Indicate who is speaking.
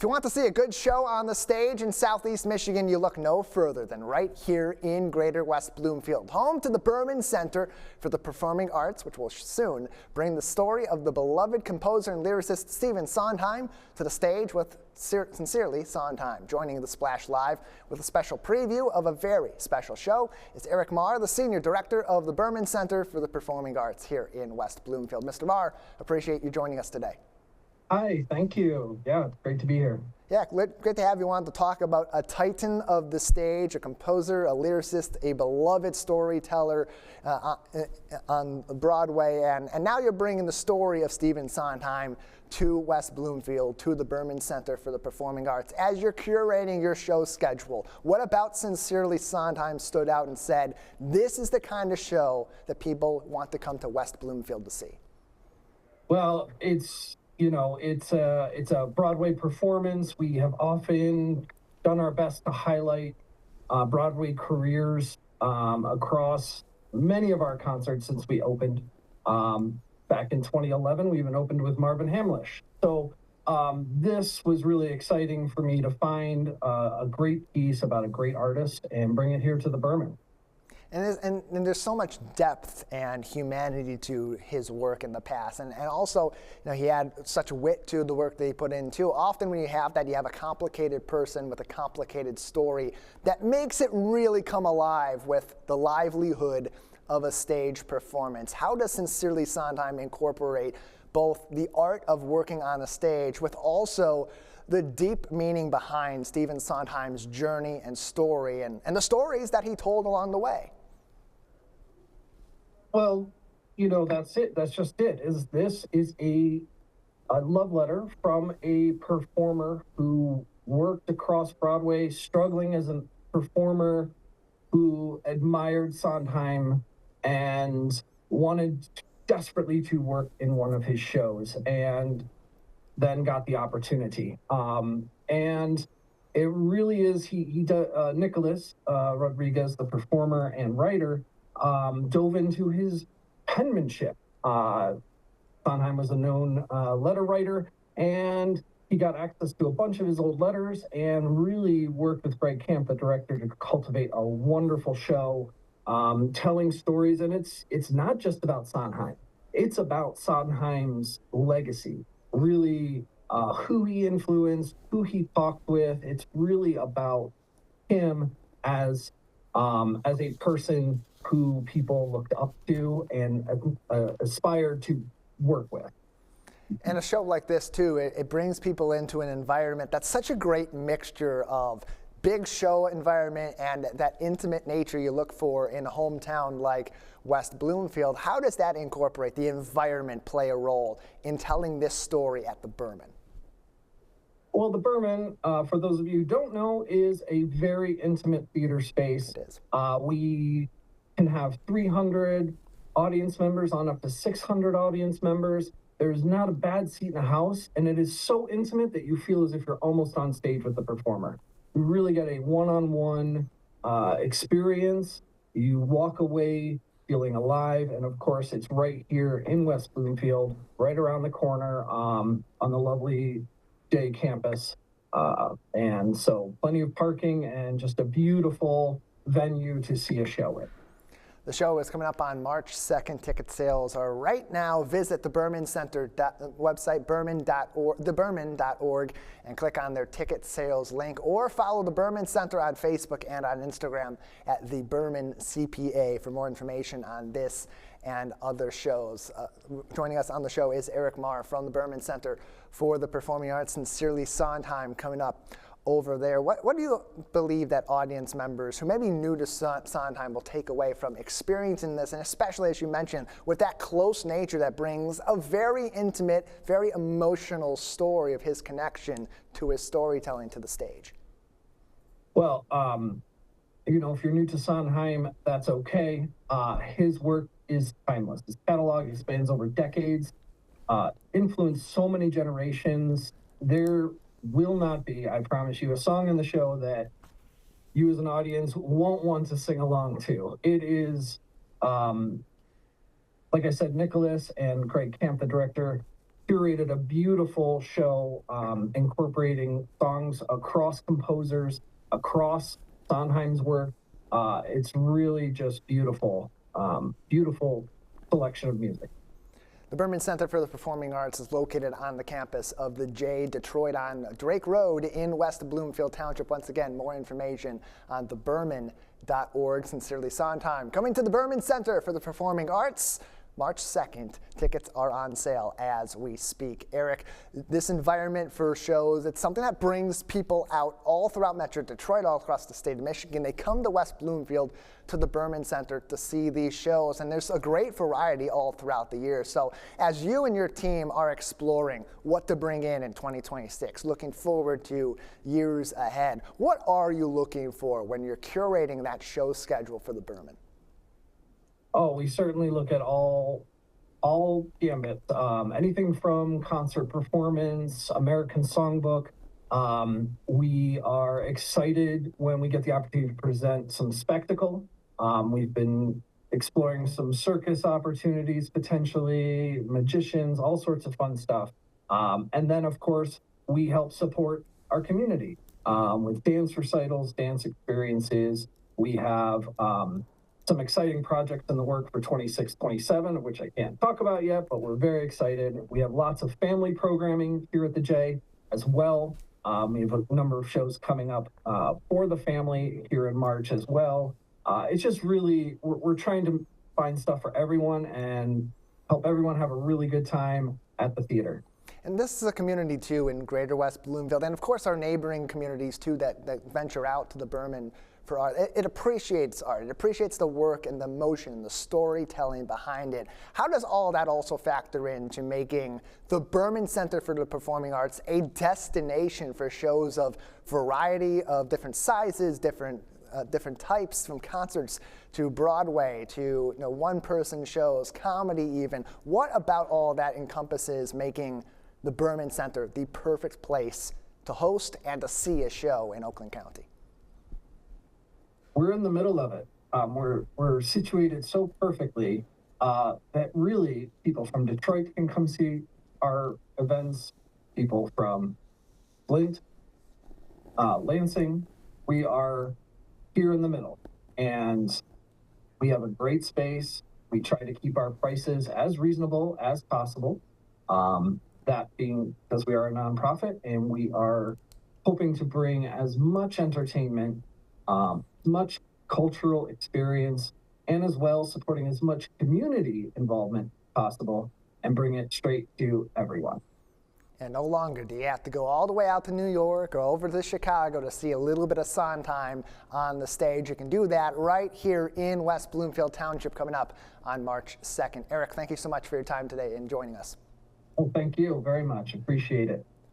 Speaker 1: If you want to see a good show on the stage in Southeast Michigan, you look no further than right here in Greater West Bloomfield, home to the Berman Center for the Performing Arts, which will soon bring the story of the beloved composer and lyricist Stephen Sondheim to the stage with Sincerely Sondheim. Joining the Splash Live with a special preview of a very special show is Maher, the Senior Director of the Berman Center for the Performing Arts here in West Bloomfield. Mr. Maher, appreciate you joining us today.
Speaker 2: Hi, thank you. Yeah, it's great to be here.
Speaker 1: Yeah, great to have you on to talk about a titan of the stage, a composer, a lyricist, a beloved storyteller on Broadway, and now you're bringing the story of Stephen Sondheim to West Bloomfield, to the Berman Center for the Performing Arts. As you're curating your show schedule, what about Sincerely Sondheim stood out and said, this is the kind of show that people want to come to West Bloomfield to see?
Speaker 2: Well, it's a Broadway performance. We have often done our best to highlight Broadway careers across many of our concerts since we opened. Back in 2011, we even opened with Marvin Hamlish. So this was really exciting for me to find a great piece about a great artist and bring it here to the Berman.
Speaker 1: And there's so much depth and humanity to his work in the past. And also, he had such wit to the work that he put in, too. Often when you have that, you have a complicated person with a complicated story that makes it really come alive with the livelihood of a stage performance. How does Sincerely Sondheim incorporate both the art of working on a stage with also the deep meaning behind Stephen Sondheim's journey and story and the stories that he told along the way?
Speaker 2: Well, that's it. That's just it. This is a love letter from a performer who worked across Broadway, struggling as a performer, who admired Sondheim and wanted desperately to work in one of his shows, and then got the opportunity. And it really is. He Nicholas Rodriguez, the performer and writer, dove into his penmanship. Sondheim was a known letter writer, and he got access to a bunch of his old letters and really worked with Greg Camp, the director, to cultivate a wonderful show, telling stories. And it's not just about Sondheim. It's about Sondheim's legacy, really who he influenced, who he talked with. It's really about him as a person who people looked up to and aspired to work with.
Speaker 1: And a show like this, too, it brings people into an environment that's such a great mixture of big show environment and that intimate nature you look for in a hometown like West Bloomfield. How does that incorporate the environment play a role in telling this story at the Berman?
Speaker 2: Well, the Berman, for those of you who don't know, is a very intimate theater space.
Speaker 1: It is.
Speaker 2: We can have 300 audience members on up to 600 audience members. There's not a bad seat in the house, and it is so intimate that you feel as if you're almost on stage with the performer. You really get a one-on-one experience. You walk away feeling alive, and of course, it's right here in West Bloomfield, right around the corner on the lovely Day campus. And so plenty of parking and just a beautiful venue to see a show in.
Speaker 1: The show is coming up on March 2nd. Ticket sales are right now. Visit the Berman Center website, theberman.org, and click on their ticket sales link, or follow the Berman Center on Facebook and on Instagram at the Berman CPA for more information on this and other shows. Joining us on the show is Maher from the Berman Center for the Performing Arts. Sincerely Sondheim coming up over there. What do you believe that audience members who may be new to Sondheim will take away from experiencing this, and especially, as you mentioned, with that close nature that brings a very intimate, very emotional story of his connection to his storytelling to the stage?
Speaker 2: Well, if you're new to Sondheim, that's okay. His work is timeless. His catalog spans over decades, influenced so many generations. There will not be, I promise you, a song in the show that you as an audience won't want to sing along to. It is, like I said, Nicholas and Craig Camp, the director, curated a beautiful show incorporating songs across composers, across Sondheim's work. It's really just beautiful, beautiful selection of music.
Speaker 1: The Berman Center for the Performing Arts is located on the campus of the J Detroit on Drake Road in West Bloomfield Township. Once again, more information on theberman.org. Sincerely, Sondheim. Coming to the Berman Center for the Performing Arts, March 2nd. Tickets are on sale as we speak. Eric, this environment for shows, it's something that brings people out all throughout Metro Detroit, all across the state of Michigan. They come to West Bloomfield to the Berman Center to see these shows, and there's a great variety all throughout the year. So as you and your team are exploring what to bring in 2026, looking forward to years ahead, what are you looking for when you're curating that show schedule for the Berman?
Speaker 2: Oh, we certainly look at all gambit, anything from concert performance, American Songbook. We are excited when we get the opportunity to present some spectacle. We've been exploring some circus opportunities, potentially, magicians, all sorts of fun stuff. And then, of course, we help support our community with dance recitals, dance experiences. We have some exciting projects in the work for 26, 27, which I can't talk about yet, but we're very excited. We have lots of family programming here at the J as well. We have a number of shows coming up for the family here in March as well. It's just really, we're trying to find stuff for everyone and help everyone have a really good time at the theater.
Speaker 1: And this is a community, too, in greater West Bloomfield, and of course our neighboring communities, too, that venture out to the Berman for art. It appreciates art. It appreciates the work and the emotion and the storytelling behind it. How does all that also factor into making the Berman Center for the Performing Arts a destination for shows of variety of different sizes, different types, from concerts to Broadway to one-person shows, comedy even? What about all that encompasses making the Berman Center the perfect place to host and to see a show in Oakland County?
Speaker 2: We're in the middle of it. We're situated so perfectly that really people from Detroit can come see our events, people from Flint, Lansing. We are here in the middle, and we have a great space. We try to keep our prices as reasonable as possible. That being because we are a nonprofit, and we are hoping to bring as much entertainment, much cultural experience, and as well supporting as much community involvement possible and bring it straight to everyone.
Speaker 1: And no longer do you have to go all the way out to New York or over to Chicago to see a little bit of Sondheim on the stage. You can do that right here in West Bloomfield Township coming up on March 2nd. Eric, thank you so much for your time today and joining us.
Speaker 2: Well, thank you very much. Appreciate it.